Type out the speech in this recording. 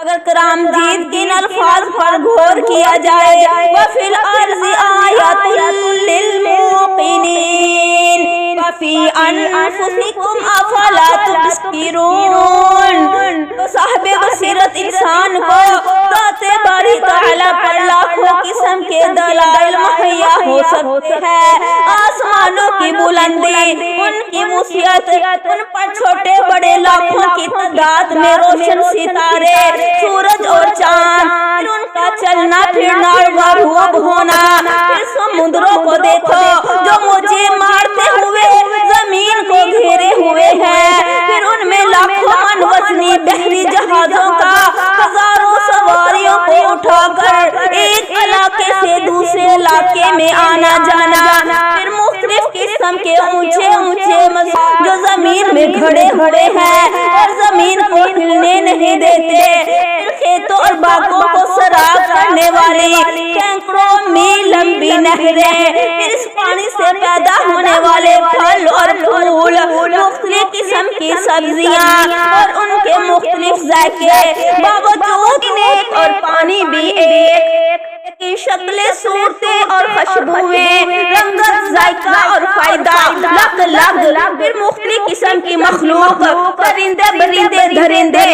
اگر کرام جید کے ان الفاظ پر غور کیا جائے وَفِي الْأَرْضِ آیَاتٌ لِّلْمُوقِنِينَ وَفِي أَنفُسِكُمْ أَفَلَا تُبْصِرُونَ۔ تو صاحب بصیرت انسان کو ذات باری تعالیٰ پر لاکھوں قسم کے دلائل مہیا ہو سکتے ہیں۔ آسمانوں کی بلندی، ان کی وسعت، ان پر چھوٹے بڑے لاکھوں کی تعداد میں روشن ستارے، سورج اور چاند، پھر ان کا چلنا پھرنا اور مرغوب ہونا، پھر سمندروں کو دیکھو جو موجیں مارتے ہوئے زمین کو گھیرے ہوئے ہیں، پھر ان میں لاکھوں من وزنی بحری جہازوں کا ہزاروں سواریوں کو اٹھا کر ایک علاقے سے دوسرے علاقے میں آنا جانا، پھر مختلف قسم کے اونچے اونچے جو زمین میں کھڑے ہوئے ہیں اور زمین کو ہلنے نہیں دیتے، پھر کھیتوں اور باغوں کو سیراب کرنے والی سینکڑوں میل لمبی نہریں، پھر اس پانی سے پیدا ہونے والے پھل اور پھول، مختلف قسم کی سبزیاں اور ان کے مختلف ذائقے، باوجود ایک اور پانی بھی ایک کی شکل، صورتیں اور خوشبوئیں، رنگت، ذائقہ اور فائدہ الگ الگ، پھر مختلف قسم کی مخلوق، پرندے، درندے